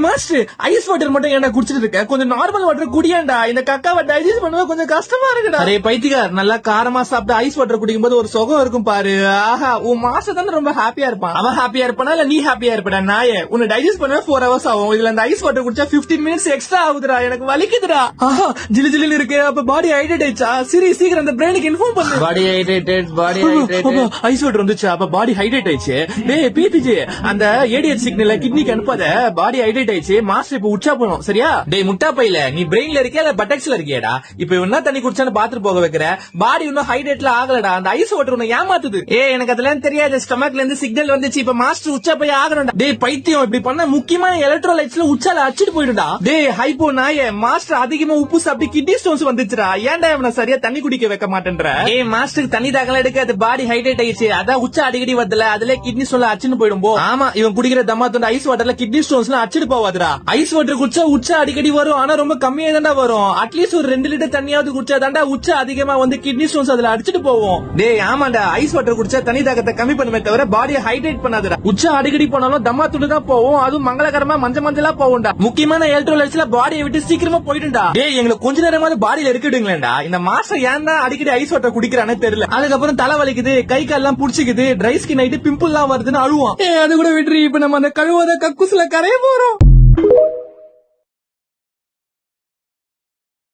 Master ice water மட்டும் ஏன்டா குடிச்சிட்டு இருக்க? கொஞ்சம் நார்மல் வாட்டர் குடியாண்டா. இந்த கக்காவை டைஜஸ்ட் பண்ணவே கொஞ்சம் கஷ்டமா இருக்குடா. அரே பைத்தியக்கார, நல்லா காரமா சாப்பிட்டு ஐஸ் வாட்டர் குடிக்கும் போது ஒரு சுகம் இருக்கும் பாரு. ஆஹா, உன் மாஸ்டர் தானே ரொம்ப ஹாப்பியா இருப்பான். அவன் ஹாப்பியா இருப்பானா இல்ல நீ ஹாப்பியா இருப்படா? நாயே, உன்னை டைஜஸ்ட் பண்ணவே 4 hours ஆகும். இதுல அந்த ஐஸ் வாட்டர் குடிச்சா 15 minutes எக்ஸ்ட்ரா ஆகுதுடா. எனக்கு வலிக்குதுடா. ஆஹா, ஜிலு ஜிலுன்னு இருக்கு. அப்ப பாடி ஹைட்ரேட் ஆயிடுச்சா? சரி, சீக்கிரம் அந்த பிரெயினுக்கு இன்ஃபார்ம் பண்ணு. பாடி ஹைட்ரேட்டட், பாடி ஹைட்ரேட்டட். ஐஸ் வாட்டர் வந்துச்சா? அப்ப பாடி ஹைட்ரேட் ஆயிடுச்சு. டேய் பிபிஜி, அந்த ஏடிஎச் சிக்னலை கிட்னிக்கு அனுப்பாத. பாடி ஹைட்ரேட் ஆயிடுச்சு. மாஸ்டர் இப்ப உச்சா போனோம். சரியா? டேய் முட்டா பையில, நீ பிரெயின்ல இருக்கியா இல்ல பட்டக்ஸ்ல இருக்கியாடா? இப்ப என்ன தண்ணி குடிச்சான்னு பாத்துட்டு போக வைக்கிற. பாடி இன்னும் ஹைட்ரேட்ல ஆகலடா. அந்த ஐஸ் வாட்டர் உன்னை ஏமாத்துது. எனக்கு அதெல்லாம் தெரியாது. ஸ்டமக்ல இருந்து சிக்னல் வந்துச்சு. இப்ப மாஸ்டர் உச்சா போய் ஆகணும்டா. டேய் பைத்தியம், இப்படி பண்ண முக்கியமான எலக்ட்ரோலைட்ஸ்ல உச்சால அடிச்சிட்டு போயிடுடா. டேய் ஹைப்போ நாயே, மாஸ்டர் அதிகமா உப்பு சாப்பிட்டு கிட்னி ஸ்டோன்ஸ் வந்துச்சுடா. ஏன்டா இவனை சரியா தண்ணி குடிக்க வைக்க மாட்டேன்ற? மாஸ்டருக்கு தண்ணி தாக்கல எடுக்க, அது பாடி ஹைட்ரேட் ஆயிடுச்சு. அதான் உச்சா அடிக்கடி வருதுல, அதுல கிட்னி ஸ்டோன்ல அடிச்சுன்னு போயிடும். ஆமா, இவன் குடிக்கிற தம்மா தொண்ட ஐஸ் வாட்டர்ல கிட்னி ஸ்டோன்ஸ்ல அடிச்சிட்டு போவாதுடா. ஐஸ் வாட்டர் குடிச்சா உச்சா அடிக்கடி வரும். ஆனா ரொம்ப கம்மியா தான்டா வரும். அட்லீஸ்ட் ஒரு 2 லிட்டர் தண்ணியாவது குடிச்சா தாண்டா உச்சா அதிகமா வந்து கிட்னி ஸ்டோன்ஸ் அதுல அடிச்சிட்டு போவோம். டேய் ஆமாண்டா, ஐஸ் வாட்டர் குடிச்சா தண்ணி தாக்கத்தை கம்மி பண்ணுமே தவிர பாடியை ஹைட்ரேட் பண்ணாதுடா. உச்சா அடிக்கடி போனாலும் தம்மா துண்டு தான் போவோம். அதுவும் மங்களகரமா மஞ்சளா போவோம்டா. முக்கியமான எலக்ட்ரோலைட்ஸ்ல பாடியை விட்டு சீக்கிரமா போயிடும்டா. டேய் எங்களுக்கு கொஞ்ச நேரமாவது பாடியில இருக்கிடுங்களேன்டா. இந்த மாஸ்டர் ஏன் தான் அடிக்கடி ஐஸ் வாட்டர் குடிக்கிறானே தெரியல. அதுக்கப்புறம் தலை வலிக்குது, கை கால்லாம் புடிச்சுக்குது, ட்ரை ஸ்கின் ஆயிட்டு பிம்பிள் எல்லாம் வருதுன்னு அழுவான். அது கூட விட்டுரு. இப்ப நம்ம அந்த கழுவாத கக்குஸ்ல கரைய போறோம்.